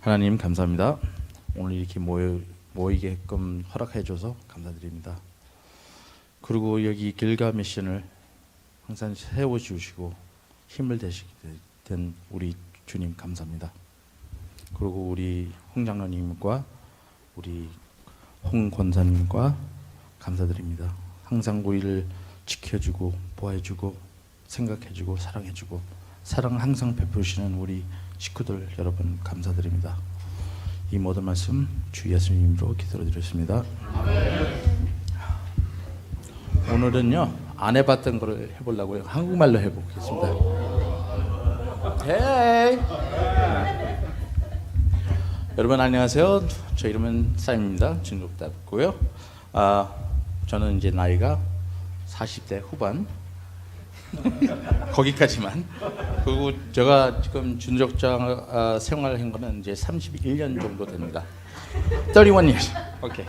하나님 감사합니다. 오늘 이렇게 모이게끔 허락해 줘서 감사드립니다. 그리고 여기 길가 미션을 항상 세워주시고 힘을 되시게 된 우리 주님 감사합니다. 그리고 우리 홍 장로님과 우리 홍 권사님과 감사드립니다. 항상 우리를 지켜주고 보호해주고 생각해주고 사랑해주고 사랑 항상 베푸시는 우리 식구들 여러분 감사드립니다. 이 모든 말씀 주 예수님으로 기도드렸습니다. 오늘은요 안 해봤던 거를 해보려고요. 한국말로 해보겠습니다. 헤이. 여러분 안녕하세요. 저 이름은 쌈입니다. 진국답고요. 저는 이제 나이가 40대 후반 거기까지만. 그리고 제가 지금 준족자 생활한 거는 이제 31년 정도 됩니다. 31 years. 오케이.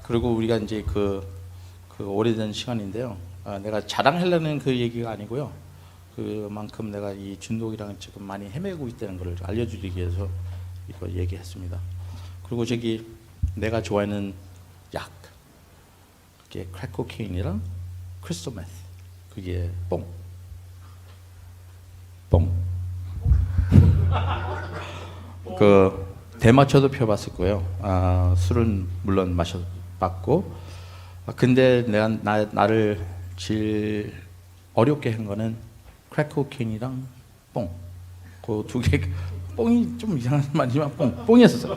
그리고 우리가 이제 그 오래된 시간인데요. 내가 자랑하려는 그 얘기가 아니고요. 그만큼 내가 이 준독이랑 지금 많이 헤매고 있다는 걸 알려주기 위해서 이거 얘기했습니다. 그리고 저기 내가 좋아하는 약, 그게 크랙코케인이랑 크리스탈 메스, 그게 뽕. 그 대마초도 펴봤을 거예요. 술은 물론 마셔봤고, 근데 나를 제일 어렵게 한 거는 크랙코케인이랑 뽕. 그 두 개, 뽕이 좀 이상한 말이지만 뽕이었어요.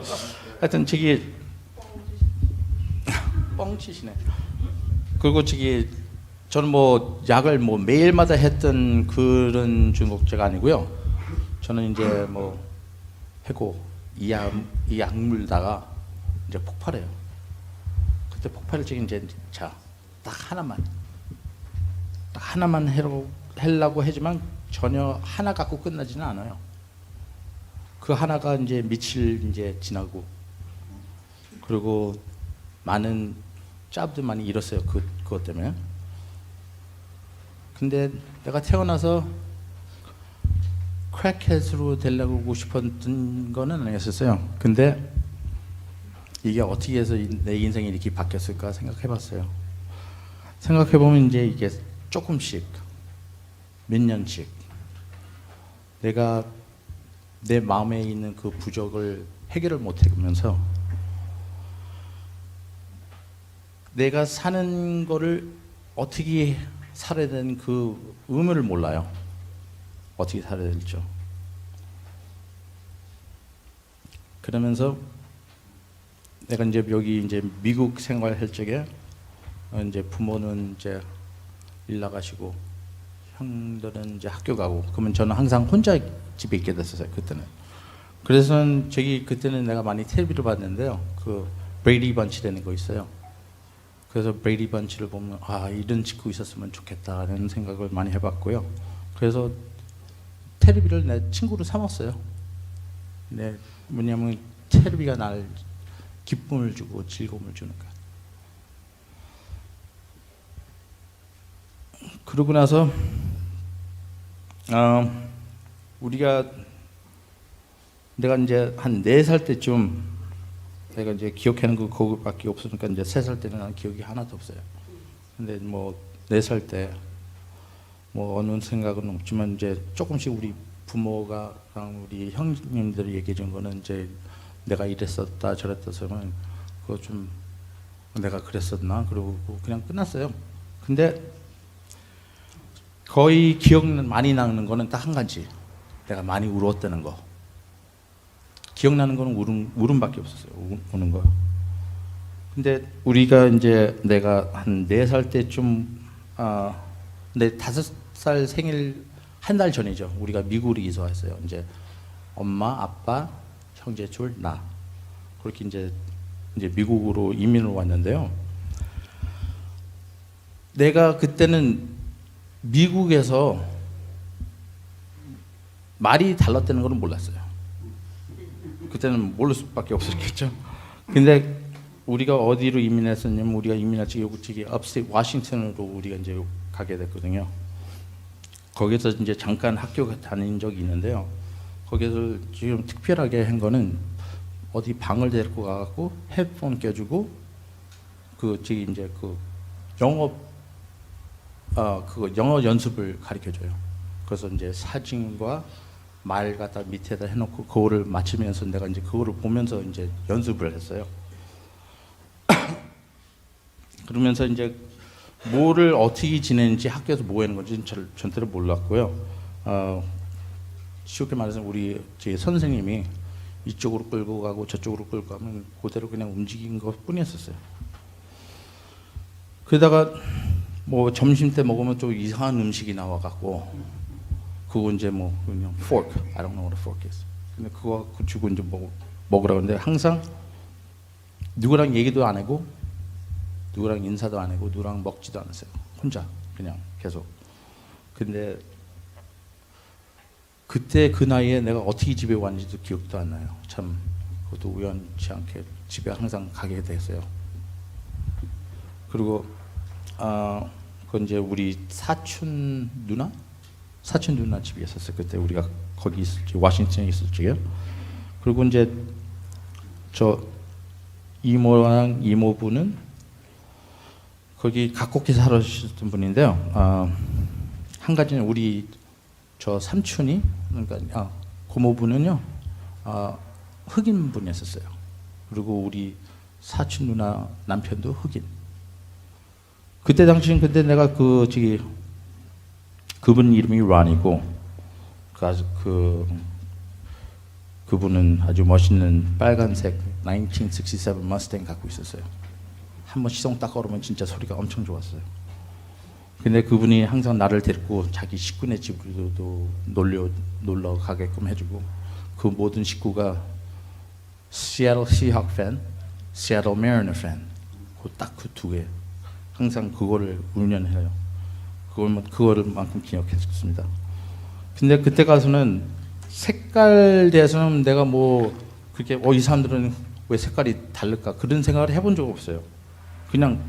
하여튼 저기 뻥치시네. 그리고 저기 저는 뭐 약을 뭐 매일마다 했던 그런 중독자가 아니고요. 저는 이제 뭐 해고 이 약물다가 이제 폭발해요. 그때 폭발을 지금 이제 자 딱 하나만 하려고 하지만 전혀 하나 갖고 끝나지는 않아요. 그 하나가 이제 며칠 이제 지나고 그리고 많은 짭도 많이 잃었어요. 그것 때문에. 근데 내가 태어나서 크랙햇으로 되려고 싶었던 거는 아니었어요. 근데 이게 어떻게 해서 내 인생이 이렇게 바뀌었을까 생각해봤어요. 생각해보면 이제 이게 조금씩 몇 년씩 내가 내 마음에 있는 그 부족을 해결을 못하면서 내가 사는 거를 어떻게 살아야 되는 그 의무를 몰라요. 어떻게 살아야 될죠. 그러면서 내가 이제 여기 이제 미국 생활할 적에 이제 부모는 이제 일 나가시고 형들은 이제 학교 가고 그러면 저는 항상 혼자 집에 있게 됐었어요. 그때는. 그래서 저기 그때는 내가 많이 텔레비를 봤는데요. 그 브레이디 번치라는 거 있어요. 그래서 브레이디 번치를 보면 이런 친구 있었으면 좋겠다는 생각을 많이 해봤고요. 그래서 텔레비를 내 친구로 삼았어요. 뭐냐면 텔레비가 날 기쁨을 주고 즐거움을 주니까. 그러고 나서 내가 이제 한 4살 때쯤 내가 이제 기억하는 거 그거밖에 없으니까 이제 3살 때는 난 기억이 하나도 없어요. 근데 뭐 4살 때 뭐 어느 생각은 없지만 이제 조금씩 우리 부모가랑 우리 형님들이 얘기해 준 거는 이제 내가 이랬었다 저랬었으면 그거 좀 내가 그랬었나 그러고 그냥 끝났어요. 근데 거의 기억은 많이 나는 거는 딱 한 가지. 내가 많이 울었다는 거. 기억나는 거는 울음밖에 없었어요. 우는 거. 근데 우리가 이제 내가 한 4살 때쯤 내 5살 생일 한 달 전이죠. 우리가 미국으로 이사했어요. 이제 엄마, 아빠, 형제 둘, 나. 그렇게 이제 미국으로 이민을 왔는데요. 내가 그때는 미국에서 말이 달랐다는 걸 몰랐어요. 그때는 모를 수밖에 없었겠죠. 근데 우리가 어디로 이민했었냐면 우리가 이민할 적에 여기 업스테이트 워싱턴으로 우리가 이제 가게 됐거든요. 거기서 이제 잠깐 학교 다닌 적이 있는데요. 거기서 지금 특별하게 한 거는 어디 방을 데리고 가갖고 헤드폰 껴주고 그 저기 이제 그 영어 그거 영어 연습을 가르쳐 줘요. 그래서 이제 사진과 말 갖다 밑에다 해놓고 그거를 맞추면서 내가 이제 그거를 보면서 이제 연습을 했어요. 그러면서 이제 뭐를 어떻게 지내는지 학교에서 뭐 하는 건지 전체를 몰랐고요. 쉽게 말해서 우리 제 선생님이 이쪽으로 끌고 가고 저쪽으로 끌고 가면 그대로 그냥 움직인 것 뿐이었어요. 그러다가 뭐 점심 때 먹으면 좀 이상한 음식이 나와갖고 그거 이제 뭐 그냥 fork, I don't know what a fork is. 근데 그거 주고 이제 먹으라고 하는데 항상 누구랑 얘기도 안 하고 누구랑 인사도 안 하고 누구랑 먹지도 않았어요. 혼자 그냥 계속. 근데 그때 그 나이에 내가 어떻게 집에 왔는지도 기억도 안 나요. 참 그것도 우연치 않게 집에 항상 가게 됐어요. 그리고 그건 이제 우리 사촌 누나 집이 있었어요. 그때 우리가 거기 있을 때 워싱턴에 있을 적이요. 그리고 이제 저 이모랑 이모부는 거기 각곡히 살았던 분인데요. 한 가지는 우리 저 삼촌이 그러니까 고모부는요 흑인 분이었어요. 그리고 우리 사촌 누나 남편도 흑인. 그때 당시엔 근데 내가 그분 이름이 란이고 그분은 아주 멋있는 빨간색 1967 머스탱 갖고 있었어요. 한번 시동 딱 걸으면 진짜 소리가 엄청 좋았어요. 근데 그분이 항상 나를 데리고 자기 식구네 집으로도 놀러 가게끔 해주고 그 모든 식구가 Seattle Seahawks 팬, Seattle Mariner 팬, 딱 그 두 개. 항상 그거를 운영해요. 그거를만큼 기억했습니다. 근데 그때 가서는 색깔에 대해서는 내가 뭐 그렇게 이 사람들은 왜 색깔이 다를까 그런 생각을 해본 적 없어요. 그냥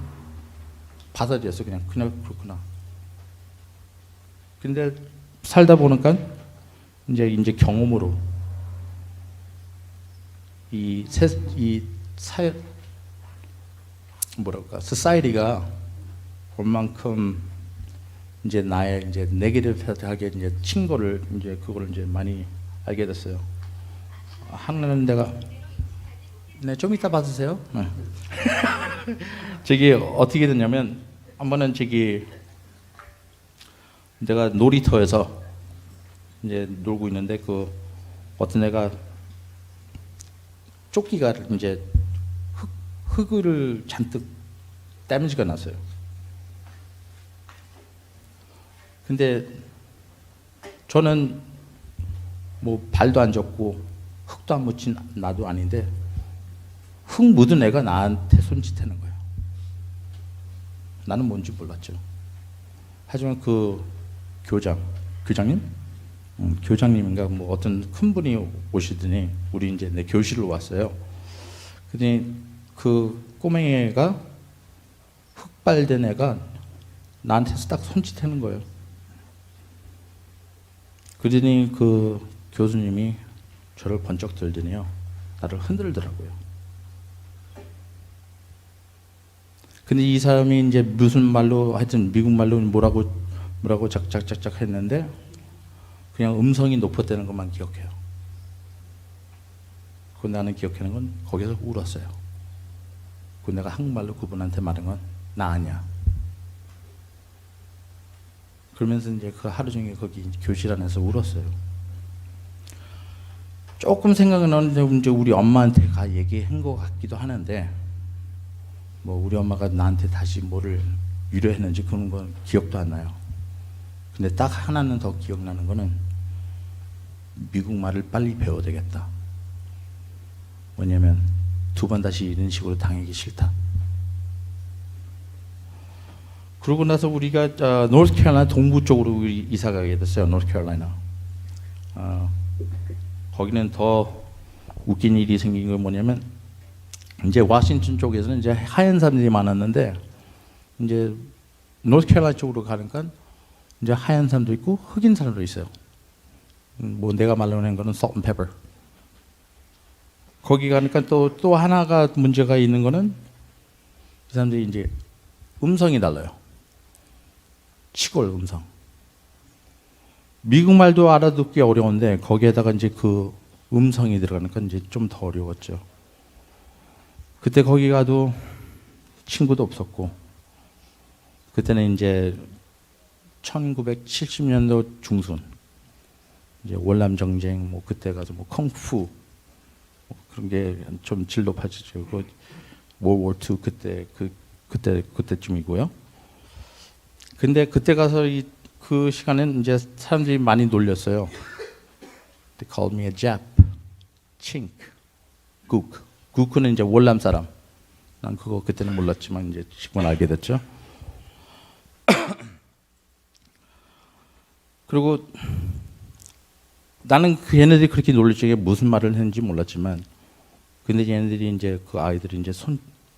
받아들였어. 그냥 그렇구나. 근데 살다 보니까 이제 경험으로 society가 얼만큼 이제 나의 이제 네게티브하게 이제 친 거를 이제 그걸 이제 많이 알게 됐어요. 하나는 내가 좀 이따 받으세요. 네. 저기 어떻게 됐냐면 한 번은 내가 놀이터에서 이제 놀고 있는데 그 어떤 애가 조끼가 이제 흙을 잔뜩 데미지가 났어요. 근데 저는 뭐 발도 안 젖고 흙도 안 묻힌 나도 아닌데 흙 묻은 애가 나한테 손짓하는 거예요. 나는 뭔지 몰랐죠. 하지만 그 교장님? 교장님인가 뭐 어떤 큰 분이 오시더니 우리 이제 내 교실로 왔어요. 근데 그 꼬맹이 애가 흑발된 애가 나한테서 딱 손짓하는 거예요. 그러더니 그 교수님이 저를 번쩍 들더니요 나를 흔들더라고요. 근데 이 사람이 이제 무슨 말로 하여튼 미국 말로 뭐라고 작작작작 했는데 그냥 음성이 높았다는 것만 기억해요. 그 나는 기억하는 건 거기서 울었어요. 그 내가 한국말로 그분한테 말한 건 나 아니야. 그러면서 이제 그 하루 종일 거기 교실 안에서 울었어요. 조금 생각은 나는데 이제 우리 엄마한테 얘기한 것 같기도 하는데 뭐 우리 엄마가 나한테 다시 뭐를 위로했는지 그런 건 기억도 안 나요. 근데 딱 하나는 더 기억나는 거는 미국 말을 빨리 배워야 되겠다. 뭐냐면 두 번 다시 이런 식으로 당하기 싫다. 그러고 나서 우리가 노스캐롤라이나 동부 쪽으로 우리 이사 가게 됐어요. 노스캐롤라이나. 거기는 더 웃긴 일이 생긴 건 뭐냐면 이제 워싱턴 쪽에서는 이제 하얀 사람들이 많았는데 이제 노스캐롤라이나 쪽으로 가니까 이제 하얀 사람도 있고 흑인 사람도 있어요. 뭐 내가 말로 낸 거는 salt and pepper. 거기 가니까 또 하나가 문제가 있는 거는 이 사람들이 이제 음성이 달라요. 시골 음성. 미국 말도 알아듣기 어려운데 거기에다가 이제 그 음성이 들어가니까 이제 좀 더 어려웠죠. 그때 거기 가도 친구도 없었고, 그때는 이제 1970년도 중순, 이제 월남 정쟁, 뭐 그때 가서 뭐 콩푸 뭐 그런 게 좀 질 높아지죠. 그 월워 II 그때쯤이고요. 근데 그때 가서 그 시간엔 이제 사람들이 많이 놀렸어요. They called me a Jap, chink, gook. gook는 이제 월남 사람. 난 그거 그때는 몰랐지만 이제 지금은 알게 됐죠. 그리고 나는 그 얘네들이 그렇게 놀릴 적에 무슨 말을 했는지 몰랐지만, 근데 얘네들이 이제 그 아이들이 이제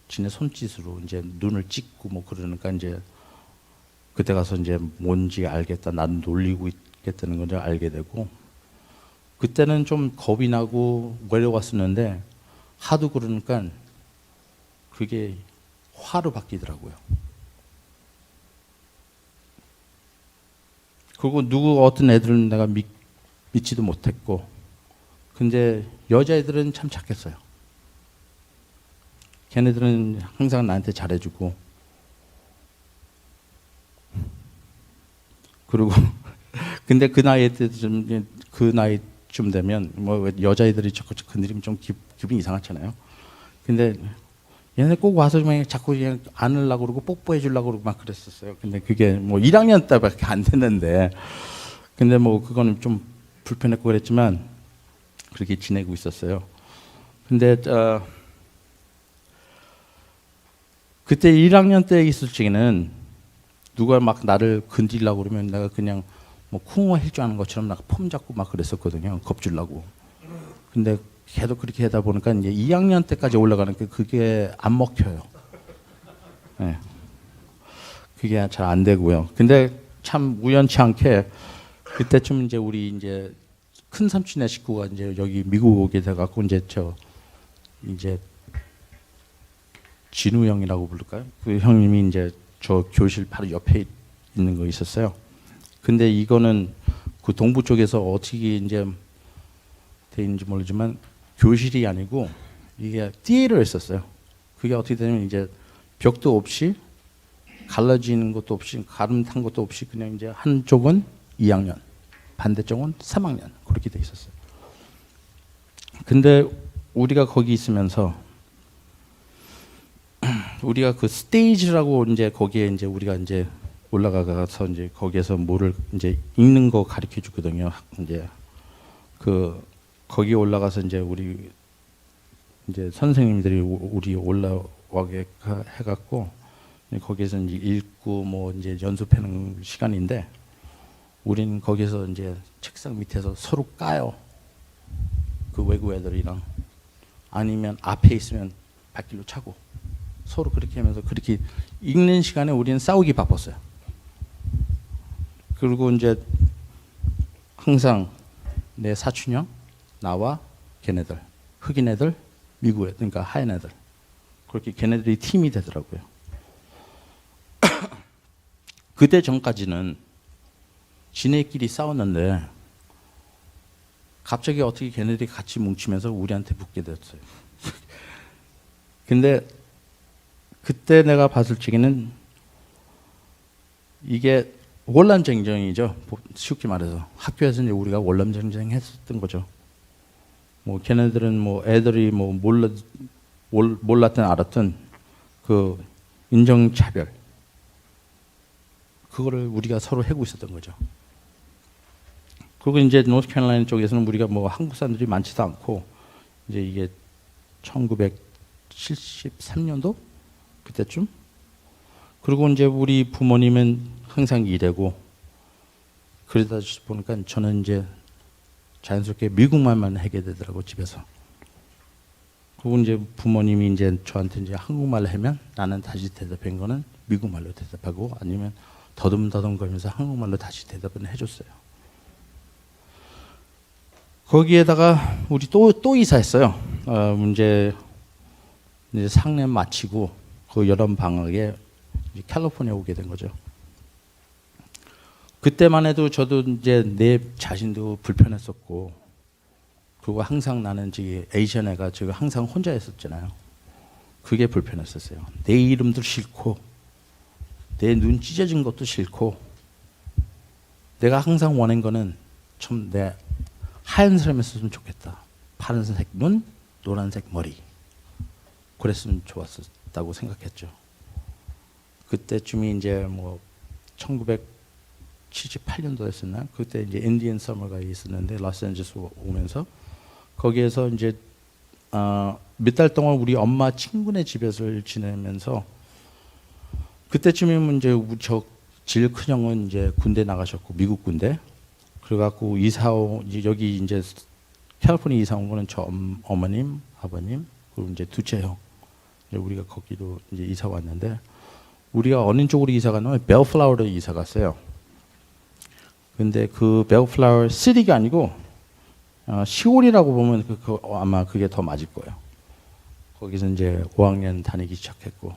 지네 손짓으로 이제 눈을 찍고 뭐 그러니까 이제 그때 가서 이제 뭔지 알겠다, 나는 놀리고 있겠다는 걸 알게 되고, 그때는 좀 겁이 나고 외로웠었는데 하도 그러니까 그게 화로 바뀌더라고요. 그리고 어떤 애들은 내가 믿지도 못했고, 근데 여자애들은 참 착했어요. 걔네들은 항상 나한테 잘해주고, 그리고 근데 그 나이쯤 되면 뭐 여자애들이 자꾸 건드리면 좀 기분이 이상하잖아요. 근데 얘네 꼭 와서 자꾸 그냥 안으려고 그러고 뽀뽀해 주려고 그러고 막 그랬었어요. 근데 그게 뭐 1학년 때밖에 안 됐는데, 근데 뭐 그거는 좀 불편했고 그랬지만 그렇게 지내고 있었어요. 근데 그때 1학년 때 있을 적에는 누가 막 나를 건드리려고 그러면 내가 그냥 뭐 쿵어 할 줄 아는 것처럼 나 폼 잡고 막 그랬었거든요. 겁주려고. 근데 계속 그렇게 하다 보니까 이제 2학년 때까지 올라가는 게 그게 안 먹혀요. 네. 그게 잘 안 되고요. 근데 참 우연치 않게 그때쯤 이제 우리 이제 큰 삼촌의 식구가 이제 여기 미국 오게 돼갖고 이제 이제 진우 형이라고 부를까요? 그 형님이 이제 저 교실 바로 옆에 있는 거 있었어요. 근데 이거는 그 동부 쪽에서 어떻게 이제 돼 있는지 모르지만 교실이 아니고 이게 띠에를 했었어요. 그게 어떻게 되냐면 이제 벽도 없이 갈라지는 것도 없이 가름 탄 것도 없이 그냥 이제 한쪽은 2학년, 반대쪽은 3학년 그렇게 돼 있었어요. 근데 우리가 거기 있으면서 우리가 그 스테이지라고 이제 거기에 이제 우리가 이제 올라가서 이제 거기에서 뭐를 이제 읽는 거 가르쳐 주거든요. 이제 그 거기 올라가서 이제 우리 이제 선생님들이 우리 올라와게 해갖고 거기에서 이제 읽고 뭐 이제 연습하는 시간인데, 우리는 거기서 이제 책상 밑에서 서로 까요. 그 외국 애들이랑, 아니면 앞에 있으면 발길로 차고 서로 그렇게 하면서 그렇게 읽는 시간에 우리는 싸우기 바빴어요. 그리고 이제 항상 내 사촌 형, 나와 걔네들, 흑인 애들, 미국 애들, 그러니까 하얀 애들, 그렇게 걔네들이 팀이 되더라고요. 그때 전까지는 지네끼리 싸웠는데 갑자기 어떻게 걔네들이 같이 뭉치면서 우리한테 붙게 됐어요. 근데 그때 내가 봤을 적에는 이게 월남 전쟁이죠. 쉽게 말해서 학교에서 이제 우리가 월남 전쟁 했었던 거죠. 뭐 걔네들은 뭐 애들이 뭐 몰랐든 알았든 그 인종차별, 그거를 우리가 서로 하고 있었던 거죠. 그리고 이제 노스캐롤라이나 쪽에서는 우리가 뭐 한국 사람들이 많지도 않고, 이제 이게 1973년도 그때쯤. 그리고 이제 우리 부모님은 항상 일하고 그러다 보니까 저는 이제 자연스럽게 미국말만 하게 되더라고, 집에서. 그리고 이제 부모님이 이제 저한테 이제 한국말로 하면 나는 다시 대답한 거는 미국말로 대답하고, 아니면 더듬더듬 거리면서 한국말로 다시 대답을 해줬어요. 거기에다가 우리 또 이사했어요. 이제 상년 마치고 그 여름 방학에 이제 캘리포니아 오게 된 거죠. 그때만 해도 저도 이제 내 자신도 불편했었고, 그리고 항상 나는 지금 에이션 애가 지금 항상 혼자 했었잖아요. 그게 불편했었어요. 내 이름도 싫고, 내 눈 찢어진 것도 싫고, 내가 항상 원한 거는 좀 내 하얀 사람이었으면 좋겠다. 파란색 눈, 노란색 머리. 그랬으면 좋았었다고 생각했죠. 그때쯤이 이제 뭐 1978년도였었나? 그때 이제 인디언 서머가 있었는데 로스앤젤레스 오면서 거기에서 이제 몇 달 동안 우리 엄마 친구네 집에서 지내면서 그때쯤이면 이제 저 제일 큰 형은 이제 군대 나가셨고 미국 군대. 그래갖고 이제 여기 이제 캘리포니아 이사 온 거는 저 어머님, 아버님 그리고 이제 둘째 형. 이제 우리가 거기로 이제 이사 왔는데 우리가 어느 쪽으로 이사 갔냐면 벨플라워로 이사 갔어요. 근데 그 벨플라워 시티가 아니고 시골이라고 보면 아마 그게 더 맞을 거예요. 거기서 이제 5학년 다니기 시작했고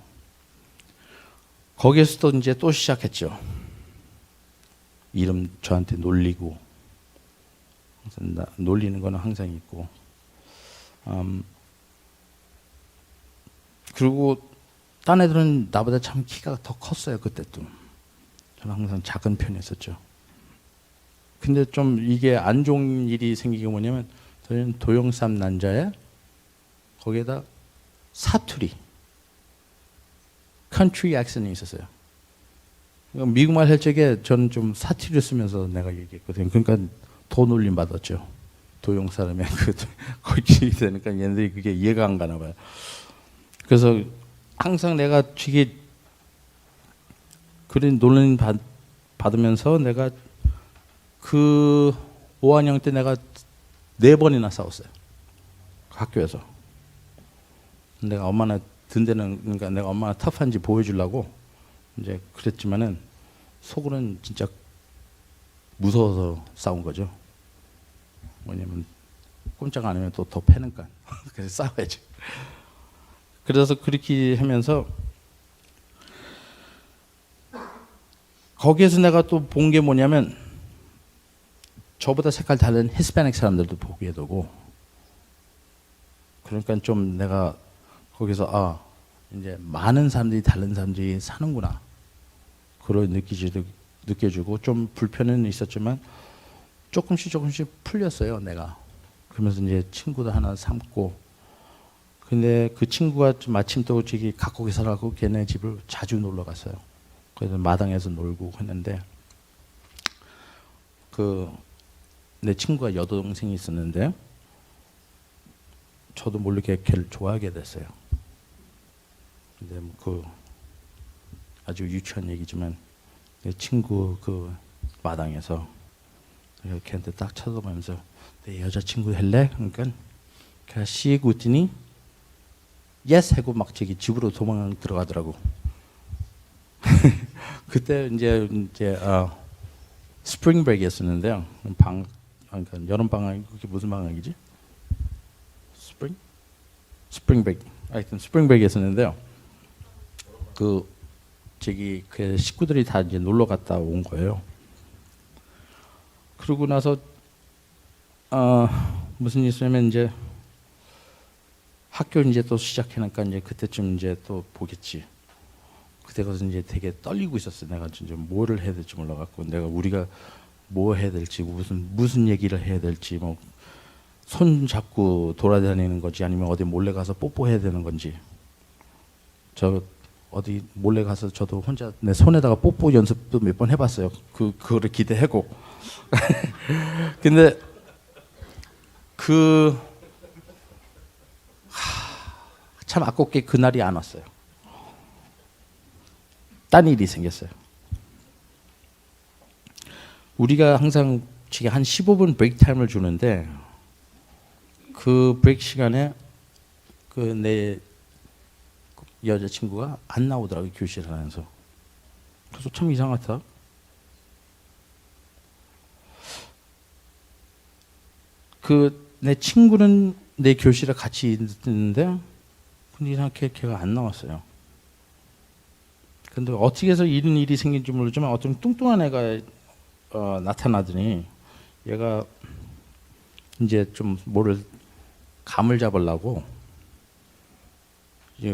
거기에서 또 이제 또 시작했죠. 이름 저한테 놀리고 놀리는 거는 항상 있고 그리고 딴 애들은 나보다 참 키가 더 컸어요. 그때도 저는 항상 작은 편이었었죠. 근데 좀 이게 안 좋은 일이 생기게 뭐냐면 저는 도영삼 난자에 거기에다 사투리 country accent이 있었어요. 미국말 할 적에 저는 좀 사투리를 쓰면서 내가 얘기했거든요. 그러니까 더 놀림 받았죠. 도용 사람이 거기 되니까 얘네들이 그게 이해가 안 가나 봐요. 그래서 항상 내가 되게 그런 놀림 받으면서 내가 그 5학년 때 내가 4번이나 싸웠어요. 학교에서. 내가 얼마나 든든한, 그러니까 내가 얼마나 터프한지 보여주려고 이제 그랬지만은 속으로는 진짜 무서워서 싸운 거죠. 뭐냐면 꼼짝 안 하면 또 더 패니까. 그래서 싸워야죠. 그래서 그렇게 하면서 거기에서 내가 또 본 게 뭐냐면 저보다 색깔 다른 히스패닉 사람들도 보게 되고 그러니까 좀 내가 거기서 이제 많은 사람들이 다른 사람들이 사는구나 그걸 느껴지고 좀 불편은 있었지만 조금씩 풀렸어요 내가. 그러면서 이제 친구도 하나 삼고 근데 그 친구가 마침 또 저기 각국에 살아고 걔네 집을 자주 놀러 갔어요. 그래서 마당에서 놀고 했는데 내 친구가 여동생이 있었는데 저도 모르게 걔를 좋아하게 됐어요. 근데 아주 유치한 얘기지만 내 친구 그 마당에서 걔한테 딱 쳐다보면서 내 여자친구 할래? 그러니까 걔가 씩 웃더니 예스 하고 막 저기 집으로 도망 들어가더라고. 그때 이제 스프링 브레이크였었는데요. 그러니까 여름 방학 그게 무슨 방학이지? 스프링 브레이크. 하여튼 스프링 브레이크였었는데요. 그 식구들이 다 이제 놀러 갔다 온 거예요. 그러고 나서 무슨 일이 있으면 이제 학교 이제 또 시작하니까 이제 그때쯤 이제 또 보겠지. 그때 가서 이제 되게 떨리고 있었어요. 내가 진짜 뭐를 해야 될지 몰라갖고 우리가 뭐 해야 될지 무슨 얘기를 해야 될지 뭐 손 잡고 돌아다니는 건지 아니면 어디 몰래 가서 뽀뽀해야 되는 건지 저 어디 몰래 가서 저도 혼자 내 손에다가 뽀뽀 연습도 몇 번 해봤어요. 그거를 기대하고 근데 참 아깝게 그날이 안 왔어요. 딴 일이 생겼어요. 우리가 항상 한 15분 브레이크 타임을 주는데 그 브레이크 시간에 내 여자친구가 안 나오더라고요. 교실 안에서. 그래서 참 이상하다. 그 내 친구는 내 교실에 같이 있는데 근데 이상하게 걔가 안 나왔어요. 근데 어떻게 해서 이런 일이 생긴지 모르지만 어떤 뚱뚱한 애가 나타나더니 얘가 이제 좀 뭐를 감을 잡으려고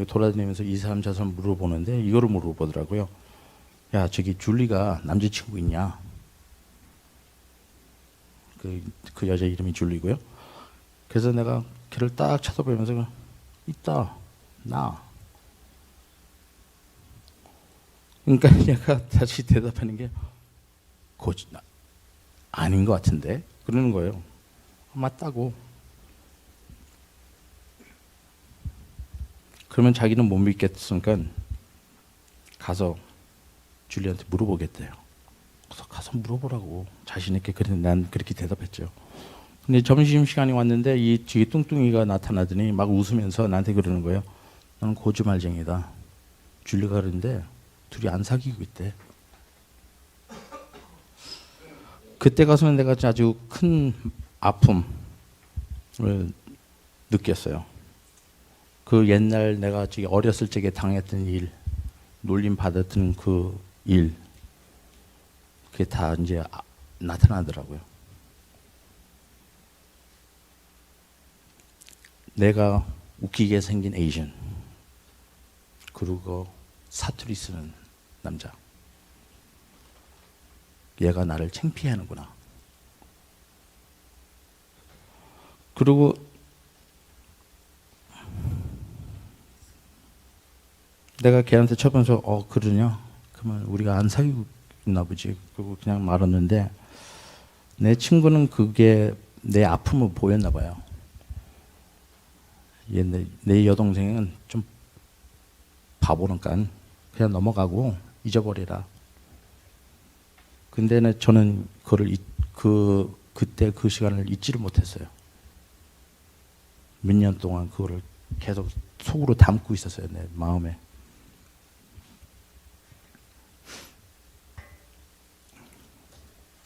돌아다니면서 이 사람 저 사람 물어보는데 이거를 물어보더라고요. 야, 저기 줄리가 남자친구 있냐? 그 여자 이름이 줄리고요. 그래서 내가 걔를 딱 쳐다보면서 있다, 나. 그러니까 얘가 다시 대답하는 게 아닌 것 같은데 그러는 거예요. 맞다고. 그러면 자기는 못 믿겠으니까 가서 줄리한테 물어보겠대요. 그래서 가서 물어보라고 자신 있게. 그래서 난 그렇게 대답했죠. 근데 점심시간이 왔는데 이 뒤에 뚱뚱이가 나타나더니 막 웃으면서 나한테 그러는 거예요. 너는 거짓말쟁이다. 줄리가 그러는데 둘이 안 사귀고 있대. 그때 가서는 내가 아주 큰 아픔을 느꼈어요. 그 옛날 내가 어렸을 적에 당했던 일, 놀림 받았던 그 일, 그게 다 이제 나타나더라고요. 내가 웃기게 생긴 에이전, 그리고 사투리 쓰는 남자, 얘가 나를 창피해하는구나. 그리고 내가 걔한테 쳐보면서 그러냐? 그러면 우리가 안 사귀고 있나 보지. 그리고 그냥 말았는데 내 친구는 그게 내 아픔을 보였나 봐요. 내 여동생은 좀 바보니까 그냥 넘어가고 잊어버리라. 근데 저는 그때 그 시간을 잊지를 못했어요. 몇 년 동안 그거를 계속 속으로 담고 있었어요, 내 마음에.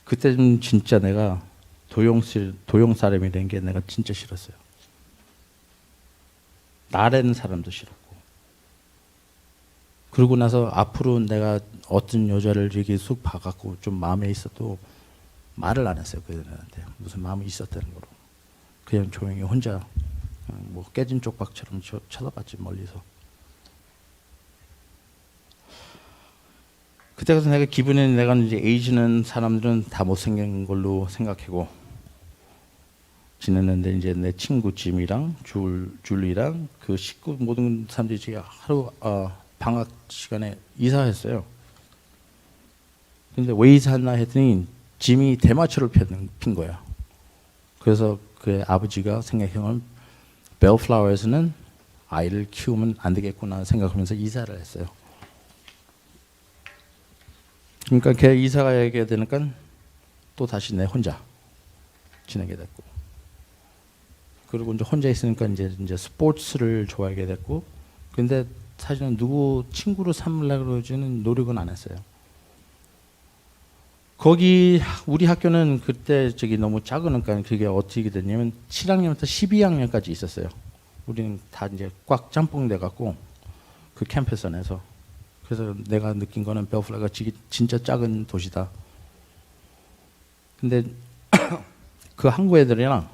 그때는 진짜 내가 도용 사람이라는 게 내가 진짜 싫었어요. 나라는 사람도 싫었고. 그러고 나서 앞으로 내가 어떤 여자를 이렇게 쑥 봐갖고 좀 마음에 있어도 말을 안 했어요. 그들한테 무슨 마음이 있었다는 거로. 그냥 조용히 혼자 뭐 깨진 쪽박처럼 쳐다봤지, 멀리서. 그때 가서 내가 기분에 내가 이제 에이즈는 사람들은 다 못생긴 걸로 생각하고 지냈는데, 이제 내 친구 짐이랑 줄리랑 그 식구 모든 사람들이 지금 하루 방학 시간에 이사했어요. 근데 왜 이사했나 했더니 짐이 대마초를 핀 거야. 그래서 그 아버지가 생각해보면 벨플라워에서는 아이를 키우면 안 되겠구나 생각하면서 이사를 했어요. 그러니까 걔 이사가 가게 되니까 또 다시 내 혼자 지내게 됐고, 그리고 이제 혼자 있으니까 이제 스포츠를 좋아하게 됐고, 근데 사실은 누구 친구로 삼으려고 그러지는 노력은 안 했어요. 거기 우리 학교는 그때 너무 작으니까 그게 어떻게 됐냐면 7학년부터 12학년까지 있었어요. 우리는 다 이제 꽉 짬뽕 돼 갖고 그 캠퍼스 안에서. 그래서 내가 느낀 거는 벨플라가 진짜 작은 도시다. 근데 그 한국 애들이랑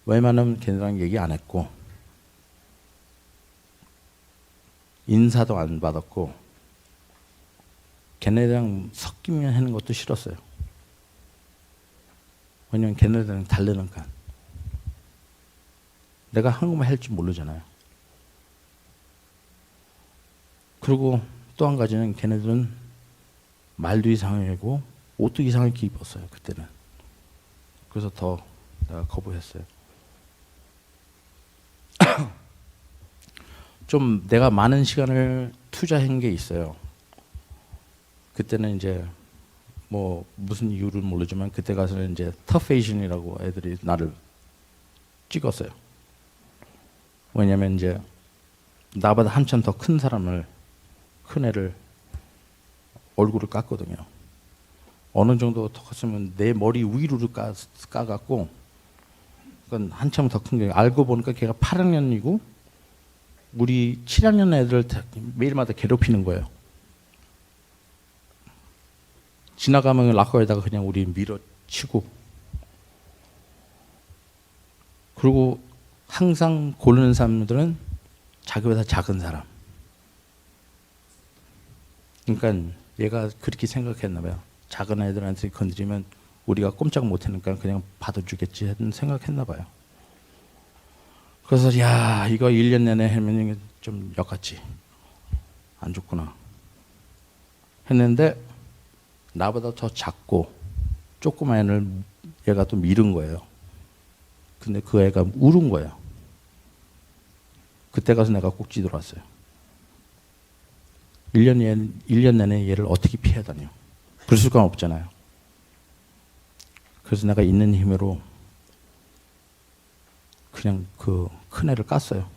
웬만하면 걔네랑 얘기 안 했고 인사도 안 받았고 걔네랑 섞이면 하는 것도 싫었어요. 왜냐면 걔네들은 다르니까. 내가 한국말 할 줄 모르잖아요. 그리고 또 한 가지는 걔네들은 말도 이상하고 옷도 이상하게 입었어요, 그때는. 그래서 더 내가 거부했어요. 좀 내가 많은 시간을 투자한 게 있어요. 그때는 이제 뭐 무슨 이유를 모르지만 그때 가서는 이제 터페이션이라고 애들이 나를 찍었어요. 왜냐면 이제 나보다 한참 더 큰 큰 애를 얼굴을 깠거든요. 어느 정도 더 컸으면 내 머리 위로 까갖고 그건 한참 더 큰 게 알고 보니까 걔가 8학년이고 우리 7학년 애들 매일마다 괴롭히는 거예요. 지나가면 락커에다가 그냥 우리 밀어치고, 그리고 항상 고르는 사람들은 자기보다 작은 사람. 그러니까 얘가 그렇게 생각했나 봐요. 작은 애들한테 건드리면 우리가 꼼짝 못하니까 그냥 받아주겠지 생각했나 봐요. 그래서 야, 이거 1년 내내 하면 좀 역같지, 안 좋구나 했는데, 나보다 더 작고 조그만 애를 얘가 또 밀은 거예요. 근데 그 애가 울은 거예요. 그때 가서 내가 꼭 뒤돌았어요. 1년 내내 얘를 어떻게 피해 다녀. 그럴 수가 없잖아요. 그래서 내가 있는 힘으로 그냥 그 큰 애를 깠어요.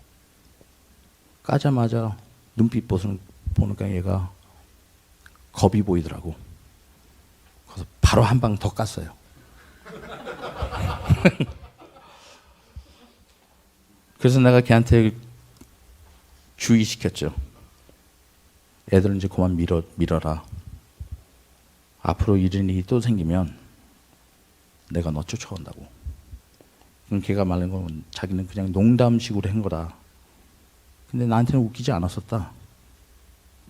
까자마자 눈빛 보니까 얘가 겁이 보이더라고. 그래서 바로 한 방 더 깠어요. 그래서 내가 걔한테 주의시켰죠. 애들은 이제 그만 밀어라. 앞으로 이런 일이 또 생기면 내가 너 쫓아온다고. 그럼 걔가 말하는 건 자기는 그냥 농담식으로 한 거다. 근데 나한테는 웃기지 않았었다.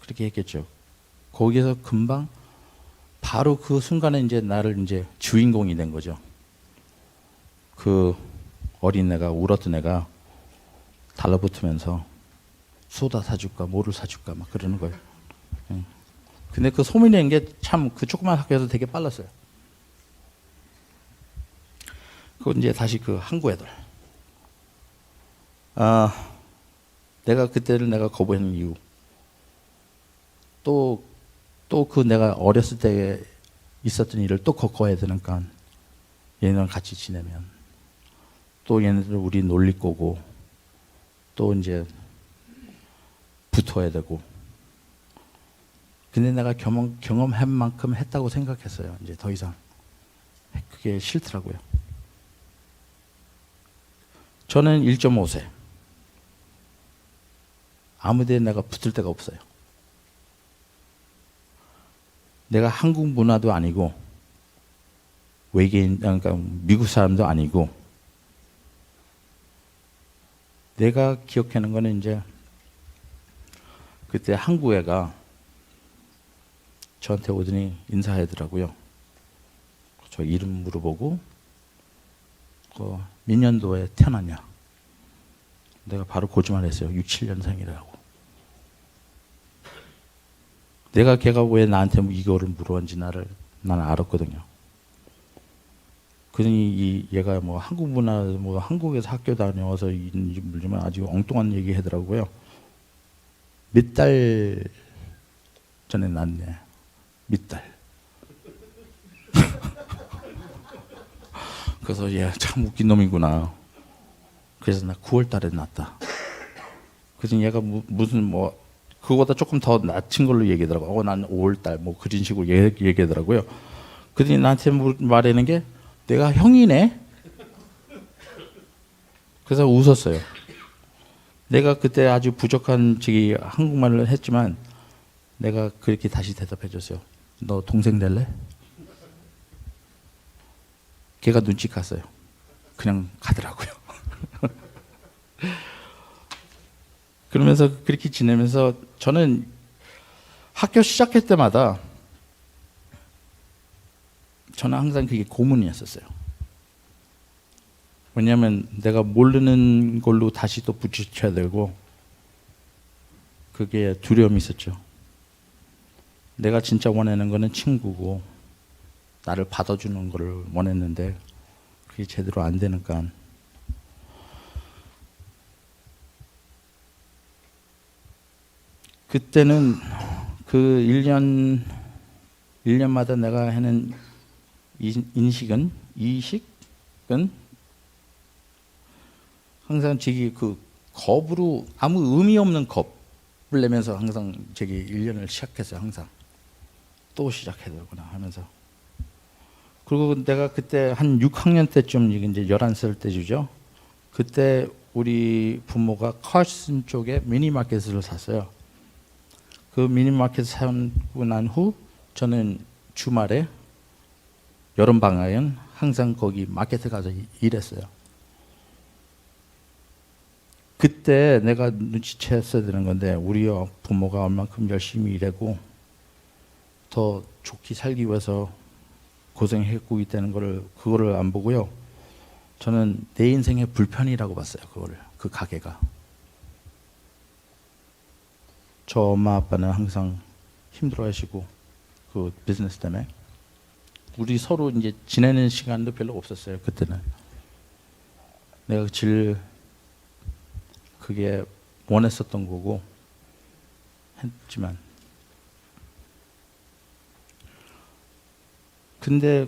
그렇게 했겠죠. 거기에서 금방 바로 그 순간에 이제 나를 이제 주인공이 된 거죠. 그 어린 애가, 울었던 애가 달라붙으면서 소다 사줄까 뭐를 사줄까 막 그러는 거예요. 근데 그 소문이 낸 게 참 그 조그만 학교에서 되게 빨랐어요. 그건 이제 다시 그 항구 애들. 내가 그때를 내가 거부하는 이유. 또 그 내가 어렸을 때 있었던 일을 또 겪어야 되니까 얘네랑 같이 지내면 또 얘네들 우리 놀릴 거고 또 이제 붙어야 되고. 근데 내가 경험한 만큼 했다고 생각했어요. 이제 더 이상 그게 싫더라고요. 저는 1.5세. 아무데 내가 붙을 데가 없어요. 내가 한국 문화도 아니고 외계인, 그러니까 미국 사람도 아니고, 내가 기억하는 거는 이제 그때 한국 애가 저한테 오더니 인사하더라고요. 저 이름 물어보고 몇 년도에 태어났냐. 내가 바로 거짓말 했어요. 67년생이라고. 내가 걔가 왜 나한테 이거를 물어봤는지 나는 알았거든요. 그러니 얘가 뭐 한국 문화, 뭐 한국에서 학교 다녀와서 물지만 아주 엉뚱한 얘기 하더라고요. 몇 달 전에 낳네. 몇 달. 그래서 얘 참 웃긴 놈이구나. 그래서 나 9월 달에 낳았다. 그래서 얘가 무슨 뭐 그거보다 조금 더 낮은 걸로 얘기하더라고. 난 5월 달 뭐 그런 식으로 얘기하더라고요. 그러더니 나한테 말하는 게 내가 형이네. 그래서 웃었어요. 내가 그때 아주 부족한 한국말을 했지만 내가 그렇게 다시 대답해 줬어요. 너 동생 될래? 걔가 눈치 깠어요. 그냥 가더라고요. 그러면서 그렇게 지내면서 저는 학교 시작할 때마다 저는 항상 그게 고문이었었어요. 왜냐하면 내가 모르는 걸로 다시 또 부딪혀야 되고 그게 두려움이 있었죠. 내가 진짜 원하는 거는 친구고 나를 받아주는 걸 원했는데 그게 제대로 안 되니까 그때는 그 1년마다 내가 하는 이식은 항상 그 겁으로 아무 의미 없는 겁을 내면서 항상 1년을 시작했어요. 항상 또 시작해야 되구나 하면서. 그리고 내가 그때 한 6학년 때쯤 이제 11살 때죠. 그때 우리 부모가 카슨 쪽에 미니마켓을 샀어요. 그 미니마켓 사고 난 후 저는 주말에 여름 방학엔 항상 거기 마켓에 가서 일했어요. 그때 내가 눈치챘어야 되는 건데 우리 부모가 얼만큼 열심히 일하고 더 좋게 살기 위해서 고생했고 있다는 거를 그거를 안 보고요. 저는 내 인생의 불편이라고 봤어요. 그거를 그 가게가. 저 엄마 아빠는 항상 힘들어하시고 그 비즈니스 때문에 우리 서로 이제 지내는 시간도 별로 없었어요. 그때는 내가 제일 그게 원했었던 거고 했지만 근데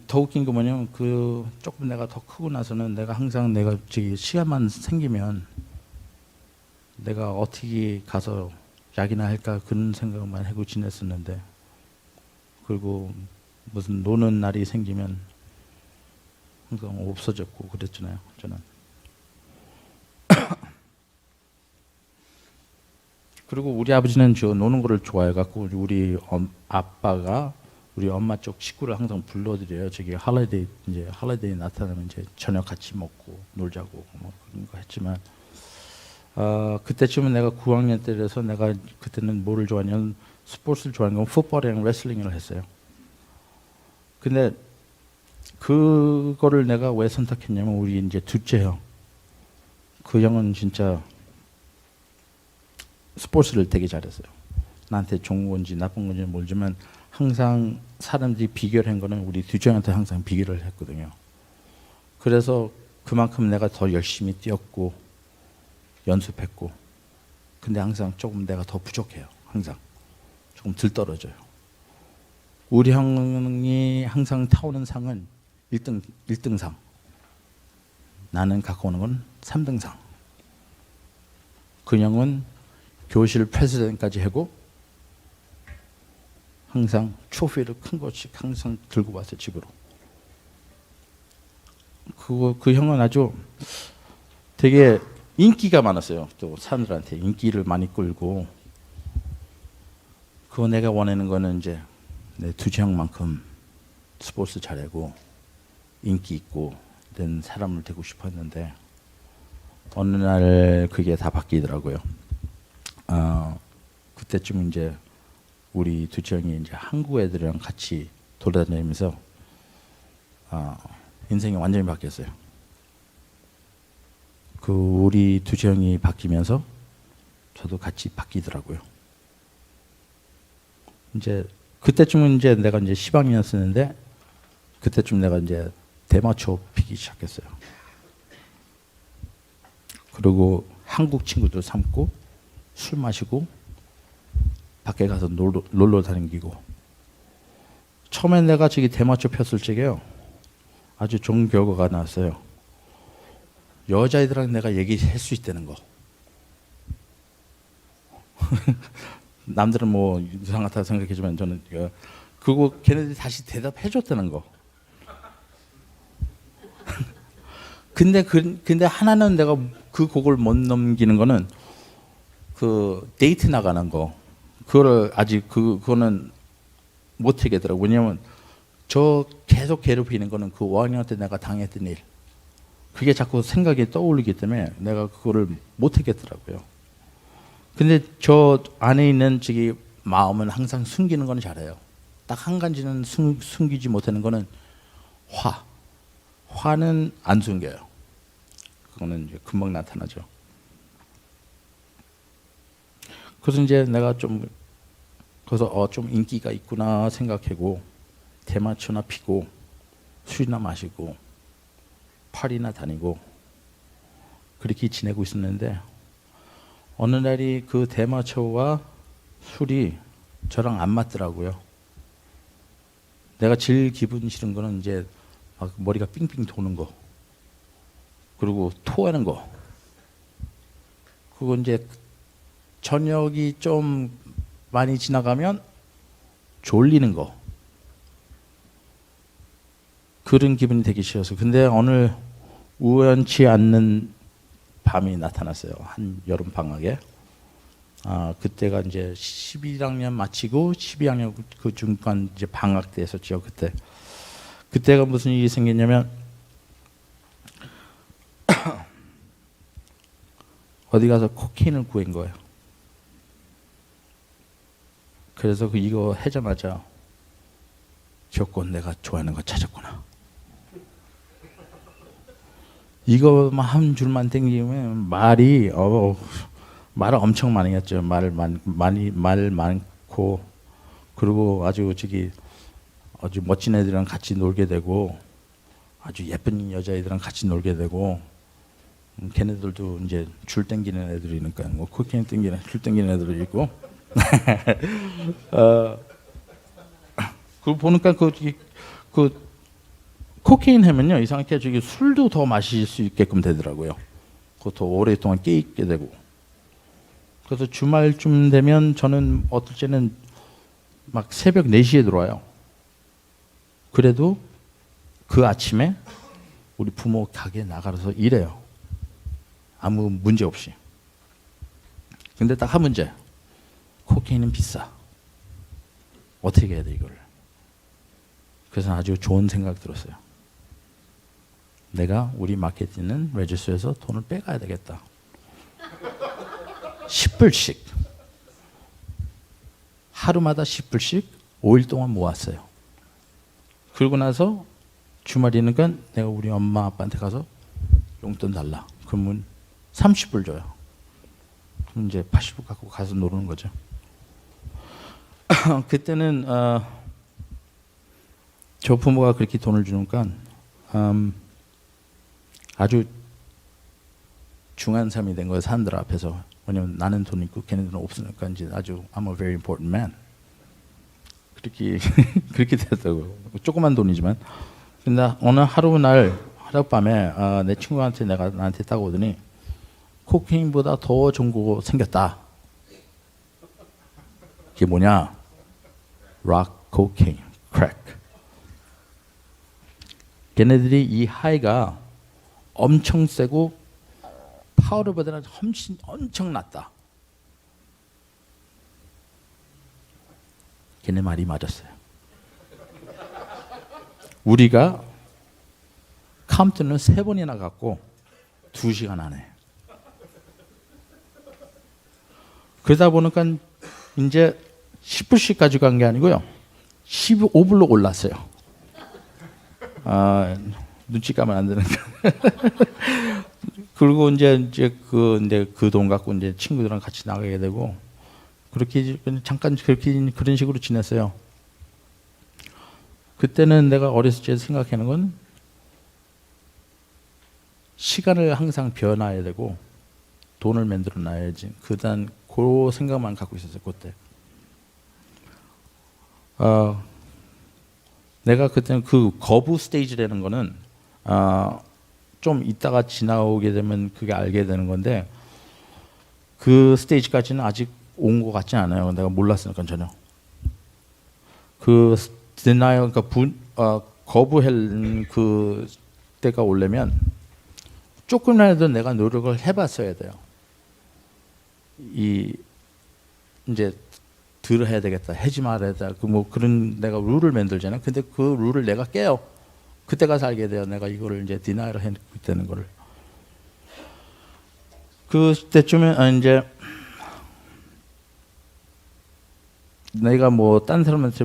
더 웃긴 거 뭐냐면 그 조금 내가 더 크고 나서는 내가 항상 내가 시간만 생기면 내가 어떻게 가서 약이나 할까 그런 생각만 하고 지냈었는데 그리고 무슨 노는 날이 생기면 항상 없어졌고 그랬잖아요. 저는. 그리고 우리 아버지는 저 노는 거를 좋아해갖고 우리 아빠가 우리 엄마 쪽 식구를 항상 불러드려요. 저기 할리데이 나타나면 이제 저녁 같이 먹고 놀자고 뭐 그런 거 했지만 그때쯤은 내가 9학년 때라서 내가 그때는 뭐를 좋아하냐면 스포츠를 좋아하는 건 풋볼이랑 레슬링을 했어요. 근데 그거를 내가 왜 선택했냐면 우리 이제 둘째 형. 그 형은 진짜 스포츠를 되게 잘했어요. 나한테 좋은 건지 나쁜 건지 모르지만 항상 사람들이 비교를 한 거는 우리 둘째 형한테 항상 비교를 했거든요. 그래서 그만큼 내가 더 열심히 뛰었고 연습했고 근데 항상 조금 내가 더 부족해요. 항상 조금 덜 떨어져요. 우리 형이 항상 타오는 상은 1등상 나는 갖고 오는 건 3등상. 그 형은 교실 프레지던트까지 하고 항상 트로피를 큰 것씩 항상 들고 왔어요. 집으로. 그 형은 아주 되게 인기가 많았어요. 또 사람들한테 인기를 많이 끌고 그거 내가 원하는 거는 이제 내 둘째 형만큼 스포츠 잘하고 인기 있고 된 사람을 되고 싶었는데 어느 날 그게 다 바뀌더라고요. 그때쯤 이제 우리 둘째 형이 이제 한국 애들이랑 같이 돌아다니면서 인생이 완전히 바뀌었어요. 그 우리 둘째 형이 바뀌면서 저도 같이 바뀌더라고요. 이제 그때쯤은 이제 내가 이제 10학년이었는데 그때쯤 내가 이제 대마초 피기 시작했어요. 그리고 한국 친구들 삼고 술 마시고 밖에 가서 놀러 다니고 처음에 내가 저기 대마초 폈을 적에요. 아주 좋은 결과가 나왔어요. 여자애들랑 내가 얘기할 수 있다는 거. 남들은 뭐 이상하다고 생각하지만 저는 그거 걔네들이 다시 대답해 줬다는 거. 근데 하나는 내가 그 곡을 못 넘기는 거는 그 데이트 나가는 거. 그거를 아직 그거는 못 하겠더라고. 왜냐면 저 계속 괴롭히는 거는 그 5학년 때 내가 당했던 일. 그게 자꾸 생각이 떠오르기 때문에 내가 그거를 못 하겠더라고요. 근데 저 안에 있는 저기 마음은 항상 숨기는 건 잘해요. 딱 한 가지는 숨기지 못하는 거는 화는 안 숨겨요. 그거는 이제 금방 나타나죠. 그래서 이제 내가 좀 그래서 좀 인기가 있구나 생각하고 대마초나 피고 술이나 마시고 파리나 다니고 그렇게 지내고 있었는데 어느 날이 그 대마초와 술이 저랑 안 맞더라고요. 내가 제일 기분 싫은 거는 이제 막 머리가 삥삥 도는 거 그리고 토하는 거 그거 이제 저녁이 좀 많이 지나가면 졸리는 거 그런 기분이 되기 싫어서. 근데 어느 우연치 않는 밤이 나타났어요. 한 여름 방학에. 그때가 이제 11학년 마치고 12학년 그 중간 이제 방학 때였었죠. 그때가 무슨 일이 생겼냐면 어디 가서 코케인을 구한 거예요. 그래서 이거 해자마자 조건 내가 좋아하는 거 찾았구나. 이거만 한 줄만 땡기면 말을 엄청 많이 했죠. 말 많고, 그리고 아주 멋진 애들이랑 같이 놀게 되고, 아주 예쁜 여자애들이랑 같이 놀게 되고, 걔네들도 이제 줄 땡기는 애들이니까 뭐 코케인 땡기는 줄 땡기는 애들도 있고. 그리고 보니까 그 코케인 하면요 이상하게 술도 더 마실 수 있게끔 되더라고요. 그것도 오랫동안 깨 있게 되고. 그래서 주말쯤 되면 저는 어떨 때는 막 새벽 4시에 들어와요. 그래도 그 아침에 우리 부모 가게에 나가서 일해요. 아무 문제 없이. 근데 딱 한 문제. 코케인은 비싸. 어떻게 해야 돼 이거를. 그래서 아주 좋은 생각 들었어요. 내가 우리 마케팅은 레지스에서 돈을 빼가야 되겠다. 10불씩. 하루마다 10불씩 5일 동안 모았어요. 그러고 나서 주말이니까 내가 우리 엄마 아빠한테 가서 용돈 달라. 그러면 30불 줘요. 그럼 이제 80불 갖고 가서 노는 거죠. 그때는 저 부모가 그렇게 돈을 주니까 아주 중요한 사람이 된 거예요. 사람들 앞에서. 왜냐면 나는 돈 있고 걔네들은 없으니까 이제 아주 I'm a very important man. 그렇게 됐다고요. 조그만 돈이지만. 근데 어느 하룻밤에 내 친구한테 나한테 딱 오더니 코케인보다 더 좋은 거 생겼다. 그게 뭐냐? 락 코케인, 크랙. 걔네들이 이 하이가 엄청 세고 파우더보다는 엄청 낫다. 걔네 말이 맞았어요. 우리가 카운트는 3번이나 갔고 2시간 안에. 그러다 보니까 이제 10불씩 가져간 게 아니고요. 15불로 올랐어요. 눈치 까면 안 되니까. 그리고 이제 그 돈 갖고 이제 친구들이랑 같이 나가게 되고 그렇게 잠깐 그런 식으로 지냈어요. 그때는 내가 어렸을 때 생각하는 건 시간을 항상 비워놔야 되고 돈을 만들어 놔야지. 그 생각만 갖고 있었어요. 그때. 내가 그때는 그 거부 스테이지라는 거는 좀 있다가 지나오게 되면 그게 알게 되는 건데 그 스테이지까지는 아직 온 것 같지 않아요. 내가 몰랐으니까 전혀. 그 denial, 그러니까 거부할 그 때가 오려면 조금이라도 내가 노력을 해봤어야 돼요. 이제 덜 해야 되겠다, 하지 말아야 돼. 그런 내가 룰을 만들잖아요. 근데 그 룰을 내가 깨요. 그때 가서 알게 돼요. 내가 이거를 이제 디나이를 했기 때는 거를. 그때쯤에 이제 내가 딴 사람한테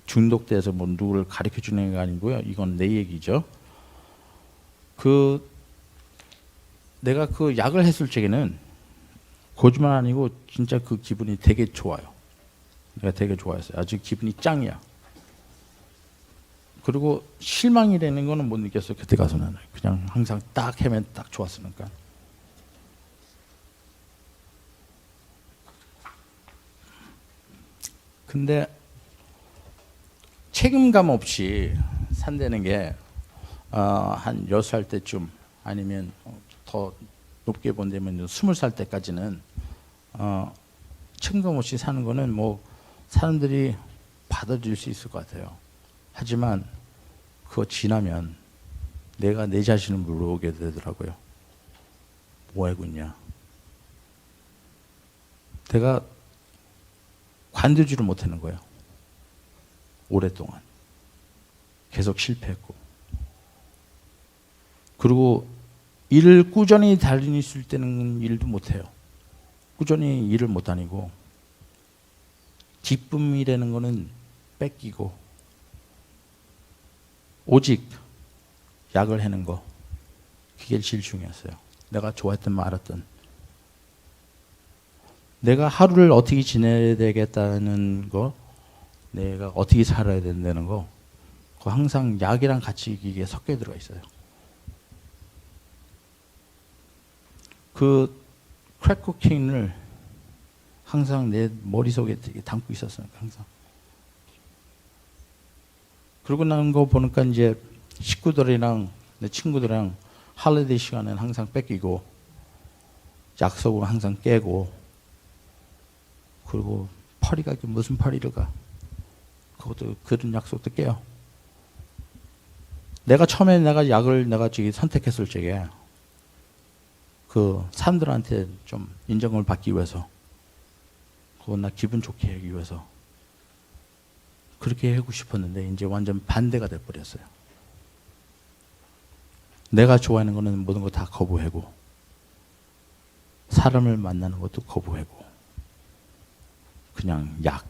중독돼서 누구를 가르쳐 주는 게 아니고요. 이건 내 얘기죠. 내가 그 약을 했을 적에는 거짓말 아니고 진짜 그 기분이 되게 좋아요. 내가 되게 좋아했어요. 아주 기분이 짱이야. 그리고 실망이라는 거는 못 느꼈어요. 그때 가서는. 그냥 항상 딱 하면 딱 좋았으니까. 근데 책임감 없이 산다는 게 한 6살 때쯤 아니면 더 높게 본다면 20살 때까지는 책임감 없이 사는 거는 사람들이 받아들일 수 있을 것 같아요. 하지만 그거 지나면 내가 내 자신을 물어보게 되더라고요. 뭐 하고 있냐? 내가 관두지를 못하는 거예요. 오랫동안. 계속 실패했고. 그리고 일을 꾸준히 다닐 때는 일도 못해요. 꾸준히 일을 못 다니고 기쁨이라는 거는 뺏기고 오직 약을 해는 거 그게 제일 중요했어요. 내가 좋아했던 말았던 내가 하루를 어떻게 지내야 되겠다는 거 내가 어떻게 살아야 된다는 거 그거 항상 약이랑 같이 이게 섞여 들어가 있어요. 그 크랙 코케인을 항상 내 머릿속에 되게 담고 있었어요. 항상. 그러고 난 거 보니까 이제 식구들이랑 내 친구들이랑 할리데이 시간에는 항상 뺏기고 약속을 항상 깨고 그리고 파리가 무슨 파리를 가 그것도 그런 약속도 깨요. 내가 처음에 내가 약을 내가 저기 선택했을 적에 그 사람들한테 좀 인정을 받기 위해서 그거 나 기분 좋게 하기 위해서 그렇게 하고 싶었는데 이제 완전 반대가 돼버렸어요. 내가 좋아하는 거는 모든 거 다 거부하고 사람을 만나는 것도 거부하고 그냥 약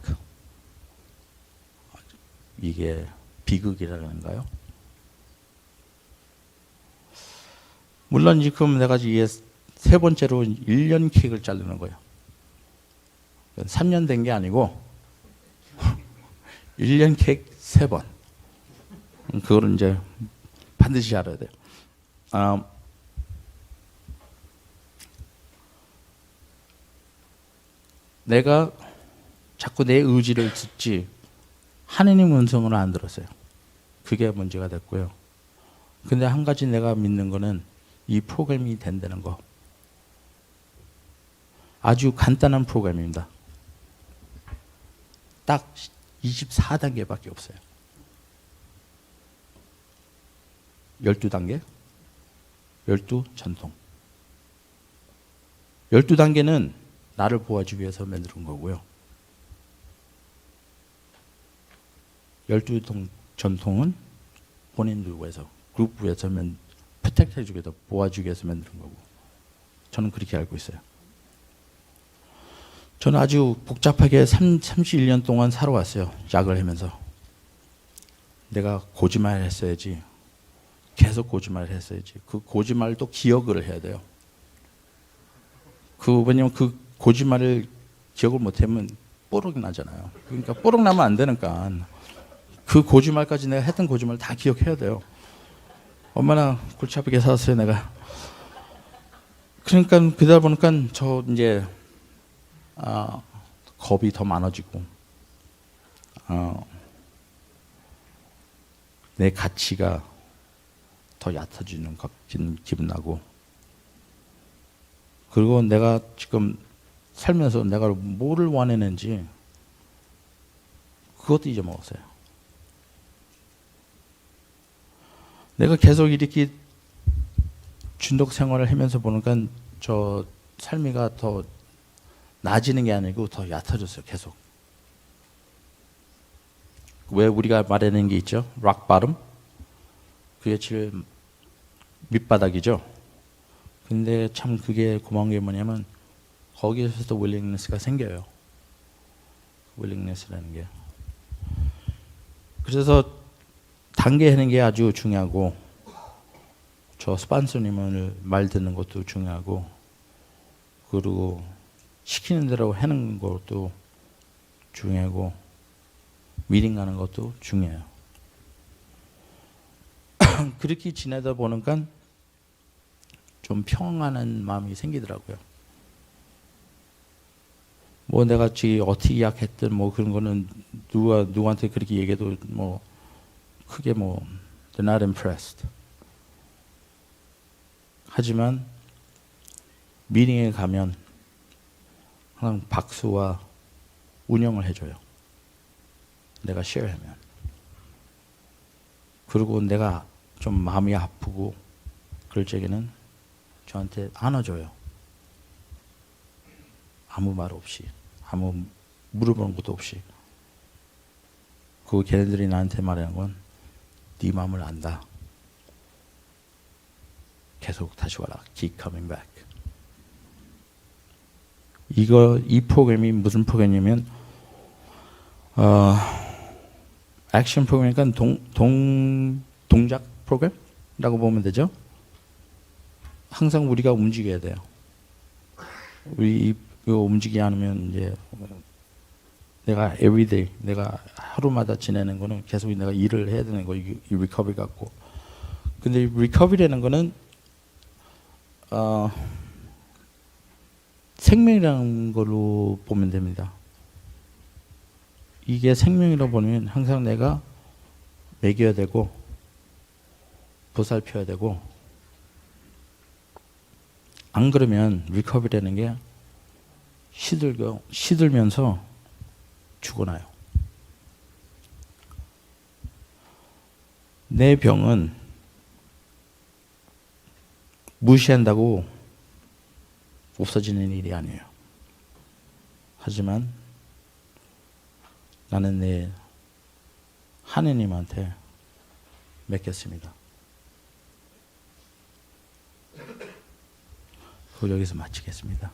이게 비극이라는가요? 물론 지금 내가 이게 세 번째로 1년 케이크를 자르는 거예요. 3년 된 게 아니고 1년 케이크 3번. 그거를 이제 반드시 알아야 돼요. 내가 자꾸 내 의지를 듣지 하느님 음성을 안 들었어요. 그게 문제가 됐고요. 근데 한 가지 내가 믿는 거는 이 프로그램이 된다는 거. 아주 간단한 프로그램입니다. 딱 24단계밖에 없어요. 12단계? 12전통. 12단계는 나를 도와주기 위해서 만든 거고요. 12전통은 본인들 위해서, 그룹 위해서 프택트 해주기 위해서, 도와주기 위해서 만든 거고. 저는 그렇게 알고 있어요. 저는 아주 복잡하게 31년 동안 살아왔어요. 약을 하면서. 내가 거짓말 했어야지. 계속 거짓말 했어야지. 그 거짓말도 기억을 해야 돼요. 왜냐면 그 거짓말을 기억을 못하면 뽀록이 나잖아요. 그러니까 뽀록 나면 안 되니까 그 거짓말까지 내가 했던 거짓말 다 기억해야 돼요. 얼마나 골치 아프게 살았어요, 내가. 그러니까 그러다 보니까 저 이제 겁이 더 많아지고 내 가치가 더 얕아지는 기분 나고 그리고 내가 지금 살면서 내가 뭐를 원했는지 그것도 잊어먹었어요. 내가 계속 이렇게 중독 생활을 하면서 보니까 저 삶이가 더 나아지는 게 아니고 더 얕아졌어요. 계속. 왜 우리가 말하는 게 있죠? 락 바름? 그게 제일 밑바닥이죠. 근데 참 그게 고마운 게 뭐냐면 거기에서도 윌링네스가 생겨요. 윌링네스라는 게. 그래서 단계하는 게 아주 중요하고 저 스판서님을 말 듣는 것도 중요하고 그리고 시키는 대로 하는 것도 중요하고 미팅 가는 것도 중요해요. 그렇게 지내다 보니까 좀 평안한 마음이 생기더라고요. 뭐 내가 어떻게 약했든 뭐 그런 거는 누구한테 그렇게 얘기해도 뭐 크게 뭐 they're not impressed. 하지만 미팅에 가면 항상 박수와 운영을 해줘요. 내가 쉐어하면. 그리고 내가 좀 마음이 아프고 그럴 적에는 저한테 안아줘요. 아무 말 없이, 아무 물어보는 것도 없이. 그 걔네들이 나한테 말하는 건 네 마음을 안다. 계속 다시 와라. Keep coming back. 이 프로그램이 무슨 프로그램이냐면 액션 프로그램이니까 동작 프로그램이라고 보면 되죠. 항상 우리가 움직여야 돼요. 우리 이거 움직이지 않으면 이제 내가 everyday, 내가 하루마다 지내는 거는 계속 내가 일을 해야 되는 거, 이 리커버리 갖고. 근데 리커버리라는 거는 생명이라는 걸로 보면 됩니다. 이게 생명이라고 보면 항상 내가 먹여야 되고 보살펴야 되고, 안 그러면 리커버리라는 게 시들면서 죽어나요. 내 병은 무시한다고 없어지는 일이 아니에요. 하지만 나는 내 하느님한테 맡겼습니다. 그걸 여기서 마치겠습니다.